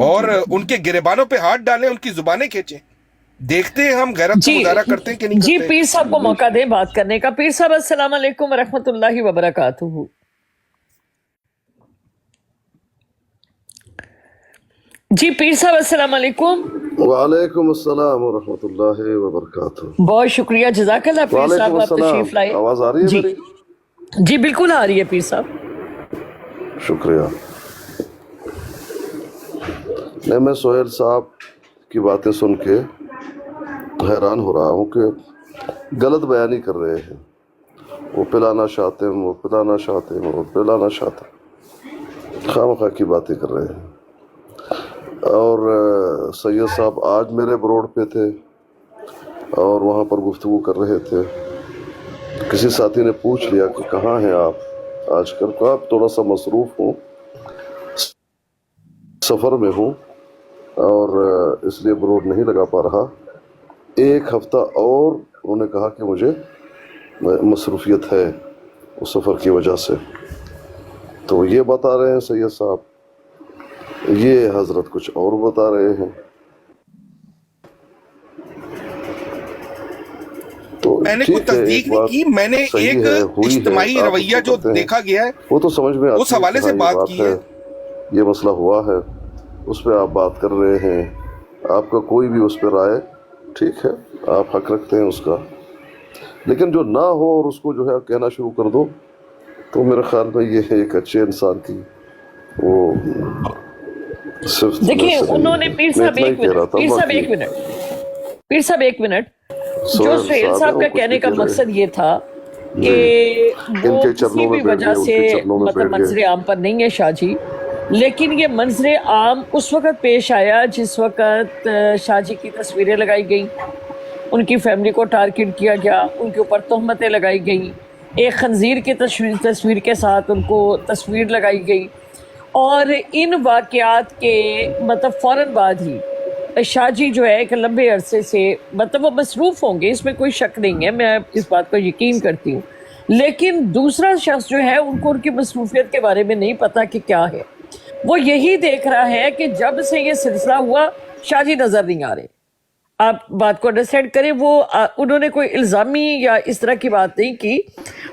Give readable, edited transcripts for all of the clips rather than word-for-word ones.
اور उनके गिरेबानों पे हाथ डालें, उनकी जुबानें खींचें. देखते हैं हम गैरत का मुजाहरा करते हैं कि नहीं जी करते. पीर साहब को मौका दें बात करने का. पीर साहब अस्सलाम वालेकुम वरहमतुल्लाहि वबरकातुहू. जी पीर साहब अस्सलाम वालेकुम. वालेकुम अस्सलाम वरहमतुल्लाहि वबरकातुहू. बहुत शुक्रिया, जज़ाकल्लाह पीर साहब, वालेकुम आप तशरीफ अस्सलाम. लाए. आवाज आ रही है जी मेरी? जी बिल्कुल आ रही है पीर साहब. शुक्रिया. नहीं, मैं सोहेल साहब की बातें सुन के हैरान हो रहा हूँ कि गलत बयानी कर रहे हैं. वो पिलाना चाहते हैं, वो पिलाना चाहते हैं, वो पिलाना चाहते हैं, खामखा की बातें कर रहे हैं. और सैयद साहब आज मेरे ब्रोड पे थे और वहाँ पर गुफ्तगू कर रहे थे. किसी साथी ने पूछ लिया कि कहाँ हैं आप आजकल. कहा थोड़ा सा मसरूफ़ हूँ, सफ़र में हूँ और इसलिए ब्रोड नहीं लगा पा रहा. एक हफ्ता और उन्होंने कहा कि मुझे मसरूफियत है उस सफ़र की वजह से. तो ये बता रहे हैं सैयद साहब, ये हजरत कुछ और बता रहे हैं. तो मैंने कोई ठीक है, तस्दीक एक नहीं बात की, मैंने सही एक है, हुई है, इज्तिमाई आप रवैया उसको जो करते हैं, देखा गया है वो तो समझ में आती उस है हवाले कि से हाँ, बात ये की है. ये मसला हुआ है, उस पर आप बात कर रहे हैं. आपका कोई भी उस पर राय ठीक है, आप हक रखते हैं उसका. लेकिन जो ना हो और उसको जो है कहना शुरू कर दो, तो मेरे ख्याल में ये है एक अच्छे इंसान की वो सिर्फ देखिए उन्होंने पीर साहब एक मिनट, पीर साहब एक मिनट, पीर साहब एक मिनट. जो सोहेल साहब का कहने का मकसद ये था कि वो किसी भी वजह से मतलब मंजर आम पर नहीं है शाहजी, लेकिन ये मंजर आम उस वक्त पेश आया जिस वक्त शाहजी की तस्वीरें लगाई गई, उनकी फैमिली को टारगेट किया गया, उनके ऊपर तहमतें लगाई गई, एक खंजीर की तस्वीर के साथ उनको तस्वीर लगाई गई. और इन वाक़यात के मतलब फ़ौरन बाद ही शाहजी जो है एक लंबे अरसे से मतलब वो मसरूफ़ होंगे, इसमें कोई शक नहीं है, मैं इस बात पर यकीन करती हूँ. लेकिन दूसरा शख्स जो है उनको उनकी मसरूफियत के बारे में नहीं पता कि क्या है. वो यही देख रहा है कि जब से ये सिलसिला हुआ शाहजी नज़र नहीं आ रहे. आप बात को अंडरस्टैंड करें. वो उन्होंने कोई इल्ज़ामी या इस तरह की बात नहीं की,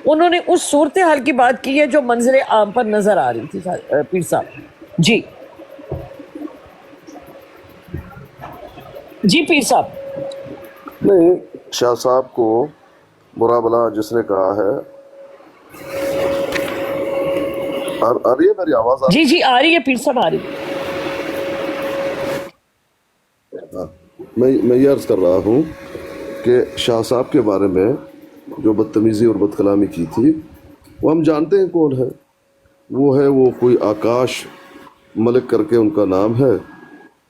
उन्होंने उस सूरत हाल की बात की है जो मंजर आम पर नज़र आ रही थी. पीर साहब जी जी पीर साहब. नहीं, शाह साहब को बुरा भला जिसने कहा है. आ रही है मेरी आवाज़? जी जी आ रही है पीर साहब, आ रही है. मैं ये अर्ज़ कर रहा हूँ कि शाह साहब के बारे में जो बदतमीज़ी और बदकलामी की थी, वो हम जानते हैं कौन है. वो कोई आकाश मलिक करके उनका नाम है.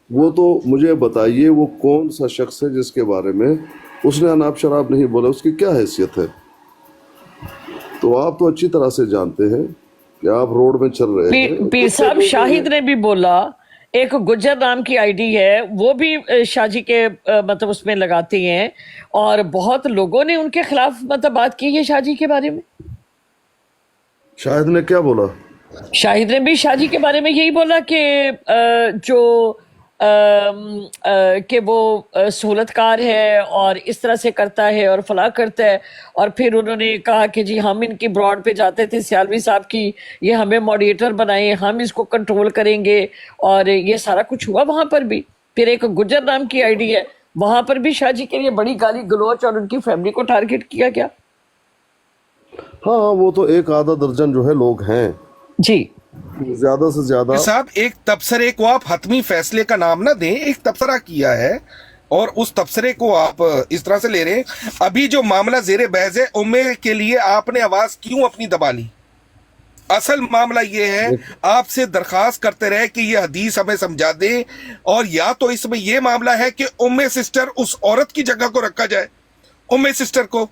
वो तो मुझे बताइए वो कौन सा शख्स है जिसके बारे में उसने अनाब शराब नहीं बोला, उसकी क्या हैसियत है. तो आप तो अच्छी तरह से जानते हैं कि आप रोड में चल रहे हैं. पीर साहब शाहिद ने भी बोला, एक गुज्जर नाम की आईडी है, वो भी शाहजी के मतलब उसमें लगाती हैं, और बहुत लोगों ने उनके खिलाफ मतलब बात की है शाहजी के बारे में. शाहिद ने क्या बोला? शाहिद ने भी शाहजी के बारे में यही बोला कि जो कि वो सहूलतकार है और इस तरह से करता है और फलाह करता है. और फिर उन्होंने कहा कि जी हम इनकी ब्रॉड पे जाते थे सियालवी साहब की, ये हमें मॉडरेटर बनाए, हम इसको कंट्रोल करेंगे, और ये सारा कुछ हुआ वहाँ पर भी. फिर एक गुज्जर नाम की आईडी है, वहाँ पर भी शाहजी के लिए बड़ी गाली गलोच और उनकी फैमिली को टारगेट किया गया. हाँ, वो तो एक आधा दर्जन जो है लोग हैं जी. ज्यादा से ज्यादा. साहब एक तबसरे को आप हतमी फैसले का नाम ना दें, एक तबसरा किया है और उस तबसरे को आप इस तरह से ले रहे हैं. अभी जो मामला जेरे बहस है, उम्मे के लिए आपने आवाज क्यों अपनी दबा ली? असल मामला ये है, आपसे दरखास्त करते रहे कि ये हदीस हमें समझा दें, और या तो इसमें ये मामला है कि उम्मे सिस्टर उस औरत की जगह को रखा जाए, उम्मे सिस्टर को,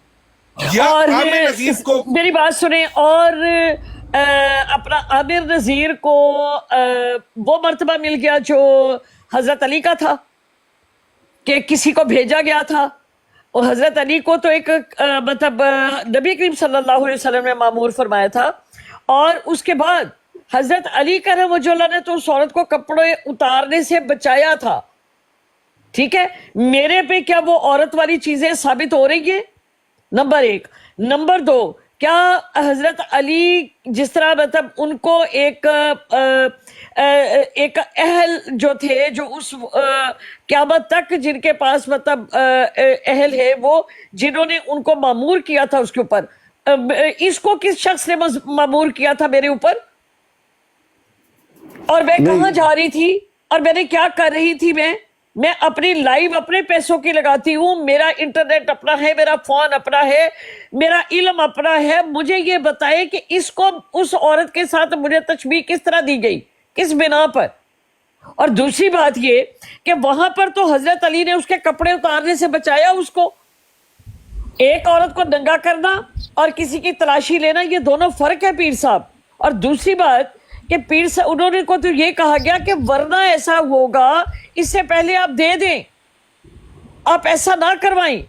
या आमिर नज़ीर को. मेरी बात सुने. और अपना आमिर नज़ीर को वो मर्तबा मिल गया जो हजरत अली का था, कि किसी को भेजा गया था, और हजरत अली को तो एक मतलब नबी करीम सल्लल्लाहु अलैहि वसल्लम ने मामूर फरमाया था, और उसके बाद حضرت علی کرم وجہ اللہ نے تو اس عورت کو کپڑے اتارنے سے بچایا تھا، ٹھیک ہے، میرے پہ کیا وہ عورت والی چیزیں ثابت ہو رہی ہیں؟ نمبر ایک۔ نمبر دو، کیا حضرت علی جس طرح مطلب ان کو ایک اہل جو تھے، جو اس قیامت تک جن کے پاس مطلب اہل ہے، وہ جنہوں نے ان کو مامور کیا تھا اس کے اوپر، اس کو کس شخص نے مامور کیا تھا میرے اوپر؟ اور میں کہاں جا رہی تھی اور میں نے کیا کر رہی تھی؟ میں اپنی لائیو اپنے پیسوں کی لگاتی ہوں، میرا انٹرنیٹ اپنا ہے، میرا فون اپنا ہے، میرا علم اپنا ہے۔ مجھے یہ بتائے کہ اس کو اس عورت کے ساتھ مجھے تشبیہ کس طرح دی گئی، کس بنا پر؟ اور دوسری بات یہ کہ وہاں پر تو حضرت علی نے اس کے کپڑے اتارنے سے بچایا اس کو۔ ایک عورت کو ننگا کرنا اور کسی کی تلاشی لینا، یہ دونوں فرق ہے پیر صاحب۔ اور دوسری بات کہ پیر صاحب انہوں نے کو تو یہ کہا گیا کہ ورنہ ایسا ہوگا، اس سے پہلے آپ دے دیں، آپ ایسا نہ کروائیں۔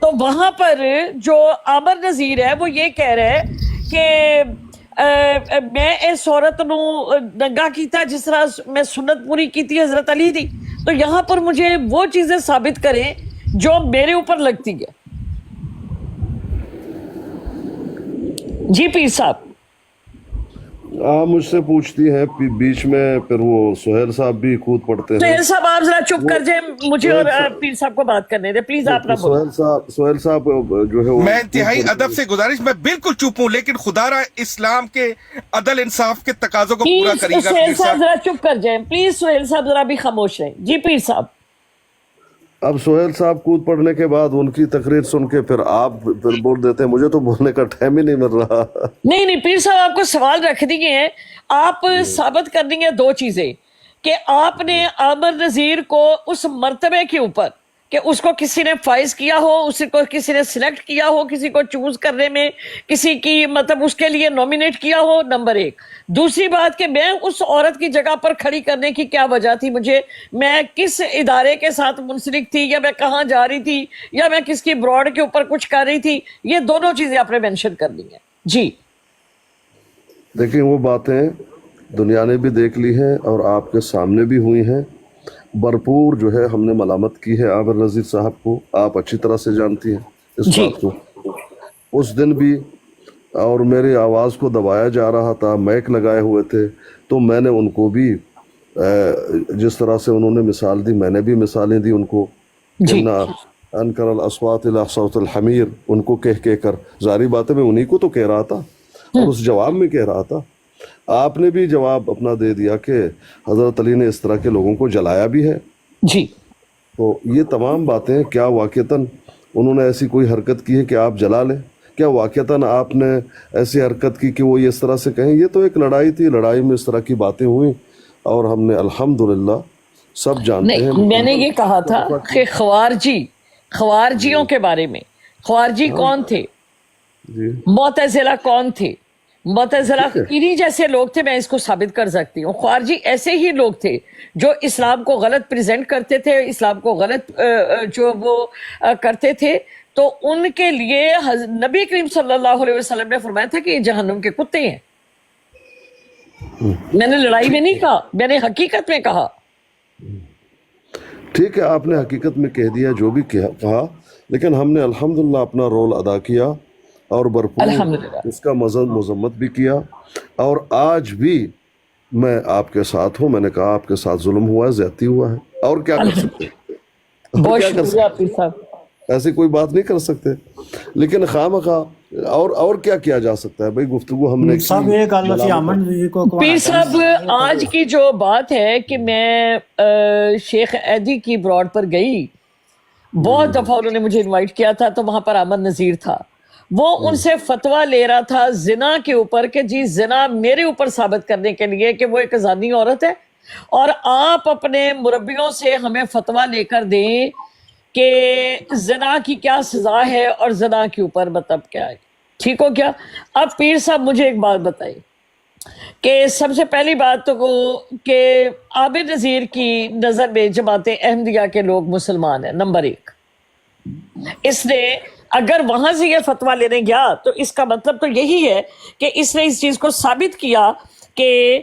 تو وہاں پر جو عامر نذیر ہے وہ یہ کہہ رہا ہے کہ میں اس عورت نو ننگا کیتا جس طرح میں سنت پوری کی تھی حضرت علی دی۔ تو یہاں پر مجھے وہ چیزیں ثابت کریں جو میرے اوپر لگتی ہے۔ جی پیر صاحب، آپ مجھ سے پوچھتی ہیں، بیچ میں پھر وہ سہیل صاحب بھی کود پڑتے ہیں۔ سہیل صاحب آپ ذرا چپ کر جائیں، مجھے اور پیر صاحب کو بات کرنے دیں پلیز، آپ نہ بولیں۔ سہیل صاحب جو ہے میں انتہائی ادب سے گزارش، میں بالکل چپ ہوں، لیکن خدا را اسلام کے عدل انصاف کے تقاضوں کو پورا کریے گا۔ سہیل صاحب ذرا چپ کر جائیں پلیز، سہیل صاحب ذرا بھی خاموش رہیں۔ جی پیر صاحب، اب سہیل صاحب کود پڑنے کے بعد ان کی تقریر سن کے پھر آپ پھر بول دیتے ہیں، مجھے تو بولنے کا ٹائم ہی نہیں مل رہا۔ نہیں پیر صاحب، آپ کو سوال رکھ دیے ہیں، آپ ثابت کر دیں گے دو چیزیں، کہ آپ نے عامر نذیر کو اس مرتبے کے اوپر کہ اس کو کسی نے فائز کیا ہو، اس کو کسی نے سلیکٹ کیا ہو، کسی کو چوز کرنے میں کسی کی مطلب اس کے لیے نومینیٹ کیا ہو، نمبر ایک۔ دوسری بات کہ میں اس عورت کی جگہ پر کھڑی کرنے کی کیا وجہ تھی، مجھے میں کس ادارے کے ساتھ منسلک تھی، یا میں کہاں جا رہی تھی، یا میں کس کی براڈ کے اوپر کچھ کر رہی تھی، یہ دونوں چیزیں آپ نے مینشن کر دی ہیں۔ جی دیکھیں، وہ باتیں دنیا نے بھی دیکھ لی ہیں اور آپ کے سامنے بھی ہوئی ہیں۔ بھرپور جو ہے ہم نے ملامت کی ہے عامر نذیر صاحب کو، آپ اچھی طرح سے جانتی ہیں اس بات کو۔ اس دن بھی اور میری آواز کو دبایا جا رہا تھا، مائک لگائے ہوئے تھے، تو میں نے ان کو بھی جس طرح سے انہوں نے مثال دی، میں نے بھی مثالیں دی ان کو۔ انکر الاصوات الی صوت الحمیر، ان کو کہہ کر، ظاہری بات ہے میں انہی کو تو کہہ رہا تھا اور اس جواب میں کہہ رہا تھا۔ آپ نے بھی جواب اپنا دے دیا کہ حضرت علی نے اس طرح کے لوگوں کو جلایا بھی ہے۔ جی، تو یہ تمام باتیں، کیا واقعتاً انہوں نے ایسی کوئی حرکت کی ہے کہ آپ جلا لیں؟ کیا واقعتاً آپ نے ایسی حرکت کی کہ وہ اس طرح سے کہیں؟ یہ تو ایک لڑائی تھی، لڑائی میں اس طرح کی باتیں ہوئیں اور ہم نے الحمدللہ سب جانتے ہیں۔ میں نے یہ کہا تھا کہ خوارجیوں کے بارے میں، خوارجی کون تھے، معتزلہ کون تھے؟ معتزلہ انہی جیسے لوگ تھے، میں اس کو ثابت کر سکتی ہوں۔ خوارجی ایسے ہی لوگ تھے جو اسلام کو غلط پریزنٹ کرتے تھے، اسلام کو غلط جو وہ کرتے تھے، تو ان کے لیے نبی کریم صلی اللہ علیہ وسلم نے فرمایا تھا کہ یہ جہنم کے کتے ہیں۔ میں نے لڑائی میں نہیں کہا، میں نے حقیقت میں کہا۔ ٹھیک ہے، آپ نے حقیقت میں کہہ دیا جو بھی کہا، لیکن ہم نے الحمدللہ اپنا رول ادا کیا اور بھرپور اس کا مذمت بھی کیا، اور آج بھی میں آپ کے ساتھ ہوں۔ میں نے کہا آپ کے ساتھ ظلم ہوا ہے، زیادتی ہوا ہے، اور کیا کر سکتے ہیں؟ بہت شکریہ پیر صاحب، ایسی کوئی بات نہیں کر سکتے، لیکن خواہ اور کیا کیا جا سکتا ہے بھائی؟ گفتگو ہم نے پیر صاحب آج کی جو بات ہے کہ میں شیخ ایدی کی براڈ پر گئی، بہت دفعہ انہوں نے مجھے انوائٹ کیا تھا، تو وہاں پر عامر نذیر تھا، وہ ان سے فتویٰ لے رہا تھا زنا کے اوپر کہ جی زنا میرے اوپر ثابت کرنے کے لیے کہ وہ ایک زانی عورت ہے، اور آپ اپنے مربیوں سے ہمیں فتویٰ لے کر دیں کہ زنا کی کیا سزا ہے اور زنا کے اوپر مطلب کیا ہے۔ ٹھیک ہو کیا؟ اب پیر صاحب مجھے ایک بات بتائیے کہ سب سے پہلی بات تو کہ عامر نذیر کی نظر میں جماعت احمدیہ کے لوگ مسلمان ہیں، نمبر ایک۔ اس نے اگر وہاں سے یہ فتویٰ لینے گیا تو اس کا مطلب تو یہی ہے کہ اس نے اس چیز کو ثابت کیا کہ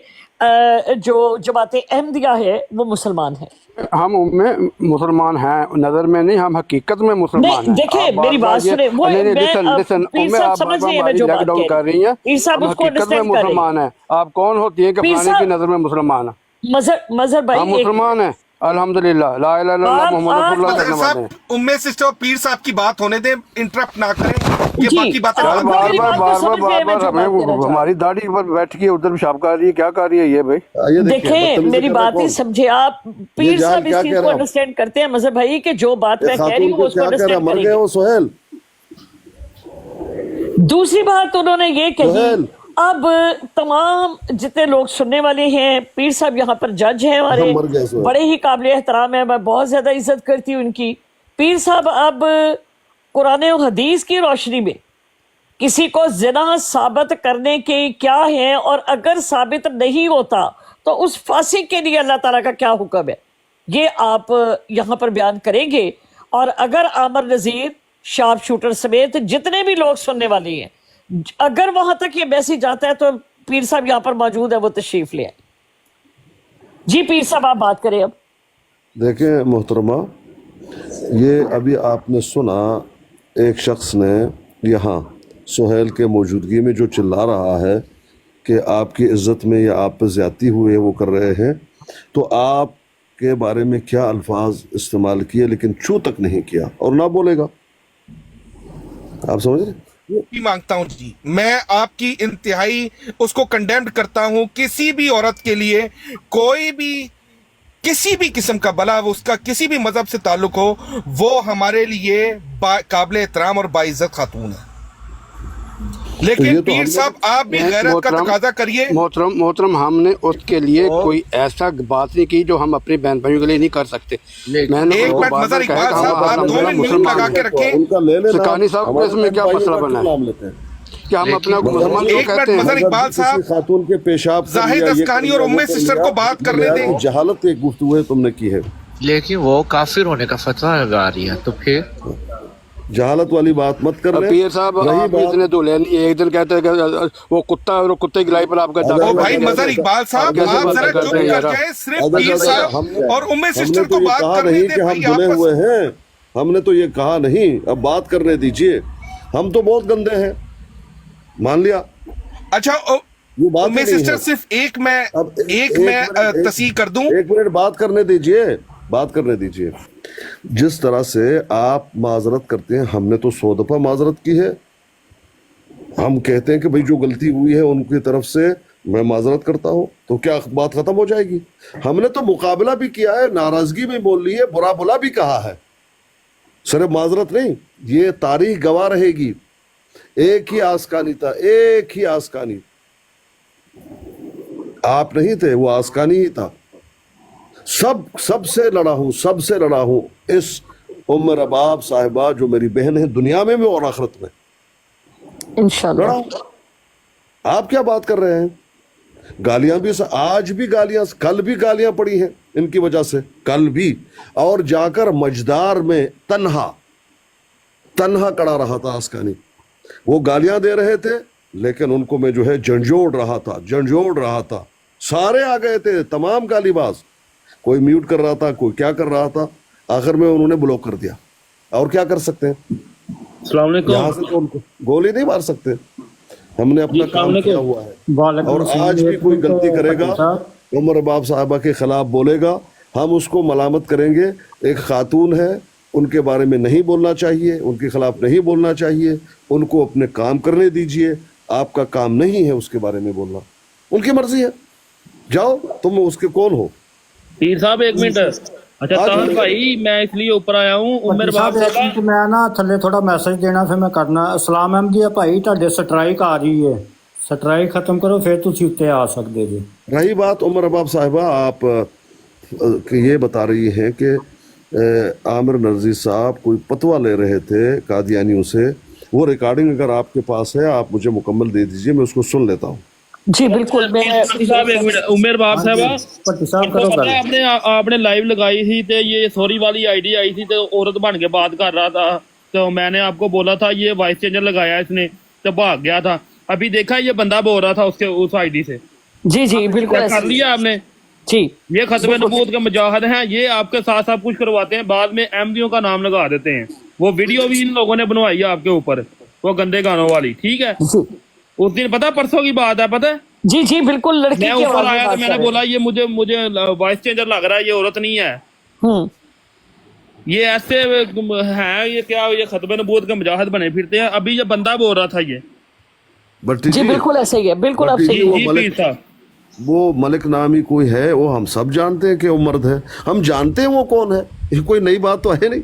جو جماعت احمدیہ ہے وہ مسلمان ہے. ہم میں مسلمان ہیں نظر میں نہیں، ہم حقیقت میں مسلمان ہیں. دیکھیں میری بات سنیں، وہ پیر صاحب سمجھ رہی ہیں میں جو بات کہہ رہی ہوں. پیر صاحب اس کو انڈرسٹینڈ کر رہی ہیں. مسلمان ہیں. آپ کون ہوتی ہیں کہ فلانے کی نظر میں مسلمان ہیں؟ مظہر بھائی ہم مسلمان ہیں الحمدللہ، لا الہ الا اللہ محمد رسول اللہ صلی اللہ علیہ وسلم. ام سسٹر اور پیر صاحب کی بات ہونے دیں، انٹرپٹ نہ کریں، یہ باقی باتیں بار بار ہمیں ہماری داڑھی پر بیٹھ کے ادھر پیشاب کر رہی ہے، کیا کر رہی ہے یہ بھائی؟ دیکھیں میری بات ہی سمجھے آپ. پیر صاحب اس چیز کو انڈرسٹینڈ کرتے ہیں مظہر بھائی کہ جو بات میں کہہ رہی ہوں اس کو انڈرسٹینڈ کریں گے. سہیل دوسری بات انہوں نے یہ کہی، اب تمام جتنے لوگ سننے والے ہیں، پیر صاحب یہاں پر جج ہیں ہمارے، بڑے ہی قابل احترام ہیں، میں بہت زیادہ عزت کرتی ہوں ان کی. پیر صاحب اب قرآن و حدیث کی روشنی میں کسی کو زنا ثابت کرنے کے کیا ہے، اور اگر ثابت نہیں ہوتا تو اس فاسق کے لیے اللہ تعالیٰ کا کیا حکم ہے، یہ آپ یہاں پر بیان کریں گے. اور اگر عامر نذیر، شارپ شوٹر سمیت جتنے بھی لوگ سننے والے ہیں، اگر وہاں تک یہ میسج آتا ہے تو پیر صاحب یہاں پر موجود ہے، وہ تشریف لے آئیں. جی پیر صاحب آپ بات کریں. اب دیکھیں محترمہ، یہ ابھی آپ نے سنا ایک شخص نے یہاں سہیل کے موجودگی میں جو چلا رہا ہے کہ آپ کی عزت میں یا آپ پہ زیادتی ہوئے وہ کر رہے ہیں، تو آپ کے بارے میں کیا الفاظ استعمال کیے لیکن چھو تک نہیں کیا اور نہ بولے گا. آپ سمجھ رہے؟ مانگتا ہوں جی، میں آپ کی انتہائی اس کو کنڈیمڈ کرتا ہوں. کسی بھی عورت کے لیے کوئی بھی کسی بھی قسم کا بلا اس کا کسی بھی مذہب سے تعلق ہو، وہ ہمارے لیے قابل احترام اور باعزت خاتون ہے. لیکن پیر صاحب آپ بھی غیرت کا تقاضا کریے. محترم ہم نے اس کے لیے کوئی ایسا بات نہیں کی جو ہم اپنے بہن بھائیوں کے لیے نہیں کر سکتے. ایک منٹ مظہر اقبال صاحب، آپ 2 منٹ میوٹ لگا کے رکھیں. سکانی صاحب کو اس میں کیا مسئلہ بنا ہے کہ ہم اپنا مسلمان کیوں کہتے ہیں؟ مظہر اقبال صاحب، خاتون کے پیشاب زاہد اسکانی اور ام سسٹر کو بات کرنے دیں. جہالت ایک گفتگو ہے تم نے کی ہے، لیکن وہ کافر ہونے کا فتویٰ لگا رہی ہے، تو پھر جہالت والی بات مت کر رہے. پیر صاحب آپ اتنے تو لے نہیں، ایک دن کہتے ہیں کہ وہ کتا ہے اور کتے کی لائی پر آپ کا او بھائی مظہر اقبال صاحب، آپ ذرا چپ کر جائیں. صرف پیر صاحب اور ام سسٹر کو بات کرنے دیں. کہ ہم دھلے ہوئے ہیں، ہم نے تو یہ کہا نہیں. اب بات کرنے دیجئے، ہم تو بہت گندے ہیں، مان لیا. اچھا ام سسٹر صرف ایک میں تصحیح کر دوں. ایک منٹ بات کرنے دیجئے. جس طرح سے آپ معذرت کرتے ہیں، ہم نے تو 100 دفعہ معذرت کی ہے. ہم کہتے ہیں کہ بھئی جو غلطی ہوئی ہے ان کی طرف سے میں معذرت کرتا ہوں، تو کیا بات ختم ہو جائے گی؟ ہم نے تو مقابلہ بھی کیا ہے، ناراضگی بھی بول لی ہے، برا بھلا بھی کہا ہے، صرف معذرت نہیں. یہ تاریخ گواہ رہے گی. ایک ہی آسکانی تھا، ایک ہی آسکانی. آپ نہیں تھے، وہ آسکانی ہی تھا. سب سے لڑا ہوں اس ام رباب صاحبہ جو میری بہن ہے، دنیا میں بھی اور آخرت میں انشاءاللہ لڑا ہوں. آپ کیا بات کر رہے ہیں؟ گالیاں بھی آج بھی گالیاں، کل بھی گالیاں پڑی ہیں ان کی وجہ سے، کل بھی. اور جا کر مجدار میں تنہا کڑا رہا تھا آسکانی. وہ گالیاں دے رہے تھے لیکن ان کو میں جو ہے جھنجھوڑ رہا تھا. سارے آ گئے تھے، تمام گالی باز. کوئی میوٹ کر رہا تھا، کوئی کیا کر رہا تھا. آخر میں انہوں نے بلاک کر دیا. اور کیا کر سکتے ہیں؟ السلام علیکم. یہاں سے تو ان کو گولی نہیں مار سکتے. ہم نے اپنا کام کیا ہوا ہے. اور آج بھی کوئی غلطی کرے گا، عمر رباب صاحبہ کے خلاف بولے گا، ہم اس کو ملامت کریں گے. ایک خاتون ہے، ان کے بارے میں نہیں بولنا چاہیے، ان کے خلاف نہیں بولنا چاہیے. ان کو اپنے کام کرنے دیجئے. آپ کا کام نہیں ہے اس کے بارے میں بولنا، ان کی مرضی ہے. جاؤ، تم اس کے کون ہو؟ پیر صاحب ایک منٹ. اچھا طاہر بھائی، میں اس لیے اوپر آیا ہوں. عمر باپ صاحب میں نا تھلے تھوڑا میسج دینا پھر میں کرنا. اسلام احمدیہ بھائی تہاڈے سٹرائک آ رہی ہے، سٹرائک ختم کرو پھر تسی اتنے آ سکتے جی. رہی بات عمر رباب صاحبہ، آپ یہ بتا رہی ہیں کہ عامر نرزی صاحب کوئی فتویٰ لے رہے تھے قادیانیوں سے. وہ ریکارڈنگ اگر آپ کے پاس ہے آپ مجھے مکمل دے دیجئے، میں اس کو سن لیتا ہوں. جی بالکل. صاحب ایک منٹ. عمر باپ صاحب، آپ نے لائیو لگائی تھی تو یہ سوری والی آئی ڈی آئی تھی تو عورت بن کے بات کر رہا تھا، تو میں نے آپ کو بولا تھا یہ وائس چینجر لگایا اس نے تو بھاگ گیا تھا. ابھی دیکھا یہ بندہ بول رہا تھا اس آئی ڈی سے. जी जी बिल्कुल चेक ऐसे कर ही। लिया आपने? जी ये खत्म नबूवत के मुजाहिद हैं, ये आपके साथ सब कुछ करवाते हैं, बाद में एमडीओ का नाम लगा देते हैं। वो वीडियो भी इन लोगों ने बनवाई है आपके ऊपर, वो गंदे गानों वाली, ठीक है। जी उस दिन पता, परसों की बात है, पता है, जी जी बिल्कुल, लड़की मैं की ऊपर आवाज में आया तो बात मैंने कर बोला ये मुझे वॉइस चेंजर लग रहा है, ये औरत नहीं है, हम्म, ये ऐसे है, ये क्या, ये खत्म नबूवत के मुजाहिद बने फिरते हैं। अभी ये बंदा बोल रहा था ये, भट्टी जी बिल्कुल ऐसे ही है, बिल्कुल आप भट्टी सही जी, वो जी मलिक पीर साहब, वो मलिक नामी कोई है, वो हम सब जानते हैं कि वो मर्द है, हम जानते हैं वो कौन है, ये कोई नई बात तो है नहीं।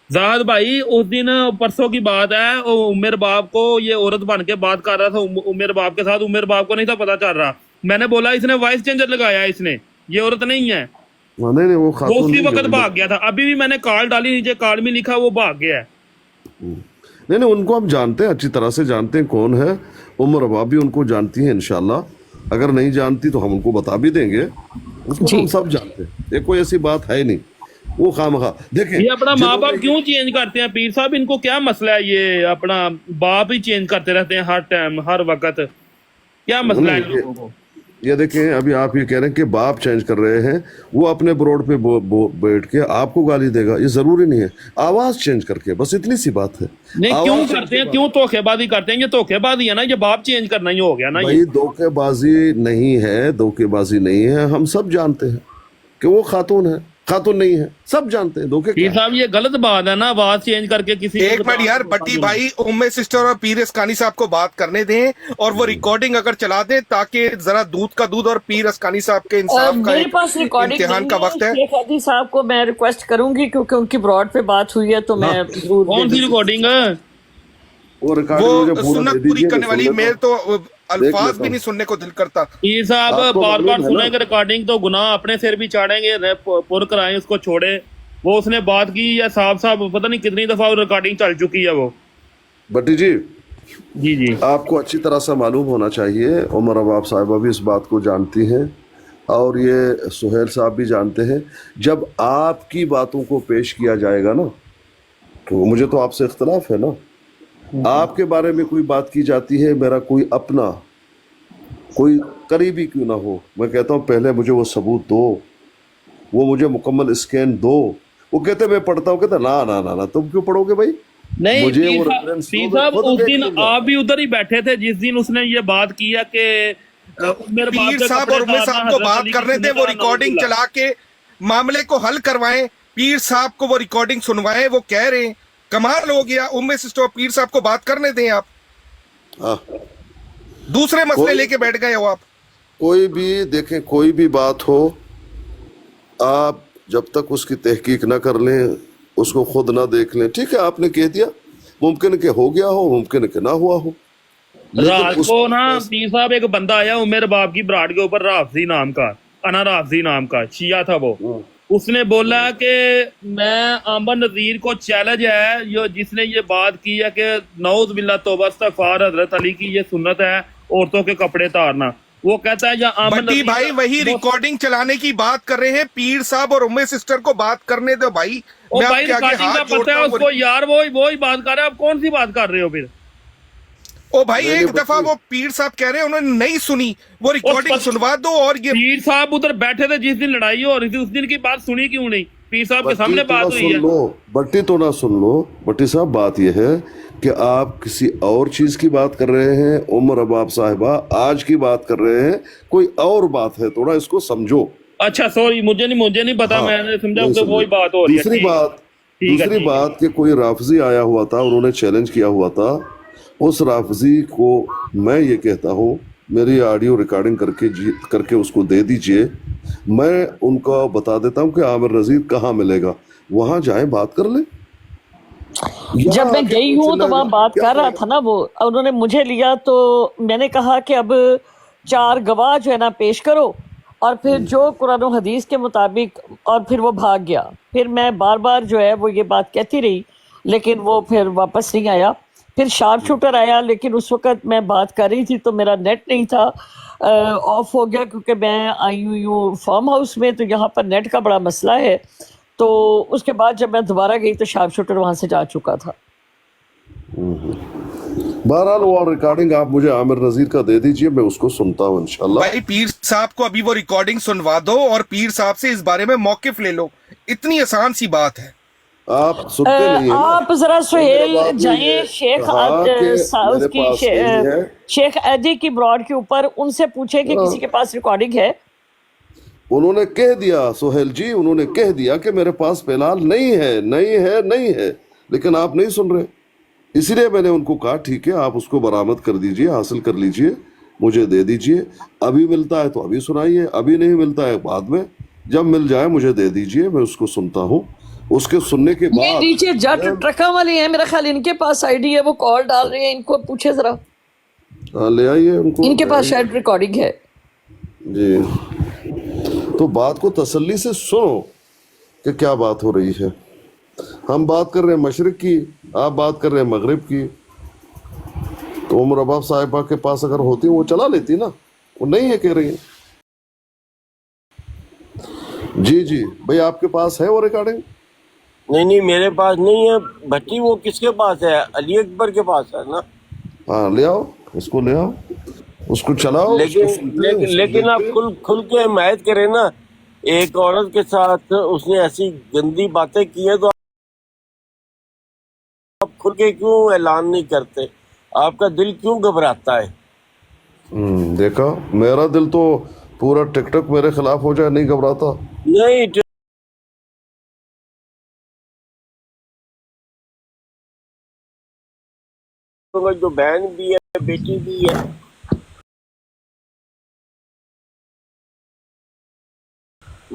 जाहिद भाई उस दिन परसों की बात है, वो उमेर बाप को ये औरत बन के बात कर रहा था उमेर बाप के साथ, उमेर बाप को नहीं था पता चल रहा। मैंने बोला इसने वॉइस चेंजर लगाया, इसने, ये औरत नहीं है। नहीं नहीं, वो वो खातून उसी नहीं वक्त है। भाग गया था। अभी भी मैंने कॉल डाली, नीचे कॉल में लिखा वो भाग गया है। नहीं नहीं, उनको हम जानते हैं, अच्छी तरह से जानते हैं कौन है। उमर बाप भी उनको जानती है इंशाल्लाह, अगर नहीं जानती तो हम उनको बता भी देंगे, उसको तो हम सब जानते हैं, ये कोई ऐसी बात है ही नहीं। वो खामखा देखिए, ये अपना माँ बाप क्यों चेंज करते हैं पीर साहब, इनको क्या मसला है, ये अपना बाप ही चेंज करते रहते हैं हर टाइम हर वक्त, क्या मसला है इन लोगों को? ये देखें, अभी आप ये कह रहे हैं कि बाप चेंज कर रहे हैं, वो अपने ब्रोड पे बैठ के आपको गाली देगा, ये जरूरी नहीं है, आवाज चेंज करके, बस इतनी सी बात है। नहीं आवाज क्यों change करते हैं, की क्यों धोखेबाजी करते हैं? ये धोखेबाजी है ना, ये बाप चेंज करना ही हो गया ना। भाई ये धोखेबाजी नहीं है, धोखेबाजी नहीं है, हम सब जानते हैं कि वो खातून है, खातून नहीं है, सब जानते हैं धोखे क्या पीर है। साहब ये गलत बात है ना, आवाज चेंज करके किसी को एक मिनट यार भट्टी भाई, उम्मे सिस्टर और पीर अस्कानी साहब को बात करने दें, और वो रिकॉर्डिंग अगर चला दें ताकि जरा दूध का दूध और पीर अस्कानी साहब के इंसाफ का मेरे एक पास रिकॉर्डिंग इम्तिहान का वक्त है। शेख हादी साहब को मैं रिक्वेस्ट करूंगी, क्योंकि उनकी ब्रॉड पे बात हुई है, तो मैं जरूर कौन सी रिकॉर्डिंग है? वो रिकॉर्डिंग मुझे वो पूरा सुन्नत दे पूरी दीजिए, करने मैं वाली, सुन लेता मेरे हूँ। तो अल्फाज लेता भी नहीं हूँ। सुनने को दिल करता। पीर साहब आपको बार बार मालूम है ना? सुनेंगे रिकॉर्डिंग तो गुनाह अपने सिर भी चाड़ेंगे, पुर कराएं उसको, छोड़े। वो उसने बात की या साहब साहब पता नहीं कितनी दफा रिकॉर्डिंग चल चुकी है वो। भट्टी जी, जी जी आपको अच्छी तरह से मालूम होना चाहिए, उमर अबाब साहिबा भी इस बात को जानती हैं और ये सुहेल साहब भी जानते हैं। जब आपकी बातों को पेश किया जाएगा ना, तो मुझे तो आपसे इख्तलाफ है ना, आपके बारे में कोई बात की जाती है, मेरा कोई अपना कोई करीबी क्यों ना हो, मैं कहता हूँ पहले मुझे वो सबूत दो, वो मुझे मुकम्मल स्कैन दो। वो कहते मैं पढ़ता हूँ, कहते ना ना ना ना, तुम क्यों पढ़ोगे भाई, नहीं मुझे पीर वो साहब, reference पीर दो, मैं साहब खुद उस देख दिन लूंगा। आप भी उधर ही बैठे थे जिस दिन उसने ये बात किया कि मेरे बाप पीर के साहब कपड़े और उम्मे उतारना, साहब को हजरत बात अली की करने दें, सुन्नत वो है, रिकॉर्डिंग नऊजुबिल्लाह। चला के मामले को हल करवाएं, पीर साहब को वो रिकॉर्डिंग सुनवाएं। वो कह रहे हैं कमाल हो गया, उम्मे सिस्टर और पीर साहब को बात करने दें। आप हाँ, दूसरे मसले कोई- लेके बैठ गए हो आप। कोई भी देखें, कोई भी बात हो, आप जब तक उसकी तहकीक ना कर लें, उसको खुद ना देख लें, ठीक है, आपने कह दिया, मुमकिन है कि हो गया हो, मुमकिन है कि ना हुआ हो, रात उस- को ना पीर साहब एक बंदा आया उमेर बाप की ब्राड के ऊपर, राफजी नाम का, अना राफजी नाम का शिया था वो। उसने बोला कि मैं आमर नजीर को चैलेंज है, जो जिसने ये बात की है कि नौज बिल्ला तौबा इस्तगफार, हजरत अली की ये सुन्नत है औरतों के कपड़े तारना। वो कहता है या आमर बट्टी नजीर भाई वही रिकॉर्डिंग चलाने की बात कर रहे हैं, पीर साहब और उम्मे सिस्टर को बात करने दो भाई। ओ मैं भाई आपके आगे रिकॉर्डिंग का हाथ पता जोड़ता है हूं। उसको यार, वही बात कर रहे हैं, आप कौन सी बात कर रहे हो फिर? ओ भाई नहीं, एक नहीं, दफा बच्ची। वो पीर साहब कह रहे हैं उन्होंने नहीं सुनी, वो रिकॉर्डिंग बस- सुनवा दो। और ये पीर साहब उधर बैठे थे जिस दिन लड़ाई हो रही थी, उस दिन की बात सुनी क्यों नहीं? पीर साहब के सामने बट्टी तो बात ना हुई सुन है। लो, बट्टी तो ना सुन लो। बट्टी साहब, बात यह है कि आप किसी और चीज की बात कर रहे हैं, उमर अबाब साहिबा आज की बात कर रहे हैं, कोई और बात है, थोड़ा इसको समझो। अच्छा सॉरी, मुझे नहीं पता, हाँ, मैंने समझा नहीं कि समझे। वही बात हो रही है। दूसरी ठीक- बात, ठीक है, दूसरी ठीक है। बात कि कोई राफजी आया हुआ था, उन्होंने चैलेंज किया हुआ था, उस राफजी को मैं ये कहता हूँ मेरी ऑडियो रिकॉर्डिंग करके उसको दे दीजिए, मैं उनको बता देता हूँ कि आमिर नज़ीर कहाँ मिलेगा, वहां जाए बात कर ले। जब मैं गई हूँ तो वहाँ बात कर रहा था ना वो, उन्होंने मुझे लिया तो मैंने कहा कि अब 4 गवाह जो है ना पेश करो, और फिर जो कुरान और हदीस के मुताबिक, और फिर वो भाग गया। फिर मैं बार बार जो है वो ये बात कहती रही, लेकिन वो फिर वापस नहीं आया। फिर शार्प शूटर आया, लेकिन उस वक्त मैं बात कर रही थी तो मेरा नेट नहीं था, ऑफ हो गया, क्योंकि मैं आई हुई हूँ फार्म हाउस में, तो यहाँ पर नेट का बड़ा मसला है। तो उसके बाद जब मैं दोबारा गई तो शार्प शूटर वहाँ से जा चुका था। बहरहाल वो रिकॉर्डिंग आप मुझे आमिर नजीर का दे दीजिए, मैं उसको सुनता हूँ इंशाल्लाह। भाई पीर साहब को अभी वो रिकॉर्डिंग सुनवा दो और पीर साहब से इस बारे में मौकिफ ले लो, इतनी आसान सी बात है। आप सुनते नहीं है ना? आप जरा मेरे सुहेल बाप ने जाइए ये शेख कहा कि मेरे पास नहीं है। शेख एदी की ब्रॉड के ऊपर उनसे पूछे कि किसी के पास रिकॉर्डिंग है। उन्होंने कह दिया सोहेल जी, उन्होंने कह दिया कि मेरे पास फिलहाल नहीं है, नहीं है, नहीं है, लेकिन आप नहीं सुन रहे। इसीलिए मैंने उनको कहा ठीक है, आप उसको बरामद कर दीजिए, हासिल कर लीजिए, मुझे दे दीजिए। अभी मिलता है तो अभी सुनाइए, अभी नहीं मिलता है बाद में, जब मिल जाए मुझे दे दीजिए, मैं उसको सुनता हूँ। उसके सुनने के ये बाद नीचे जट ट्रका वाले हैं, मेरा ख्याल इनके पास आईडी है, वो कॉल डाल रहे हैं, इनको पूछे जरा, हाँ, ले आइए उनको, इनके पास शायद रिकॉर्डिंग है। जी। तो बात को तसल्ली से सुनो कि क्या बात हो रही है। हम बात कर रहे हैं मशरिक की, आप बात कर रहे हैं मगरिब की। तो उमर रबाब साहिबा के पास अगर होती वो चला लेती ना, वो नहीं है कह रही है। जी जी भाई, आपके पास है वो रिकॉर्डिंग? नहीं मेरे पास नहीं है भट्टी, वो किसके पास है? अली अकबर के पास है ना। हाँ ले आओ, उसको ले आओ, उसको चलाओ, उसको सुनते हैं, उसको लेकिन आप देखते हैं। खुल के हिमायत करें ना। एक औरत के साथ उसने ऐसी गंदी बातें की है तो आप खुल के क्यों ऐलान नहीं करते? आपका दिल क्यों घबराता है? देखा, मेरा दिल तो पूरा टिकटॉक मेरे खिलाफ हो जाए नहीं घबराता। नहीं तो जो बहन भी है, बेटी भी है,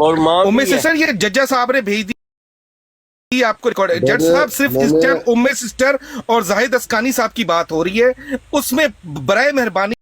और माँ उम्मे भी है। सिस्टर, ये जज्जा साहब ने भेज दी आपको रिकॉर्ड। जज साहब सिर्फ इस टाइम उम्मे सिस्टर और जाहिद अस्कानी साहब की बात हो रही है, उसमें बराए मेहरबानी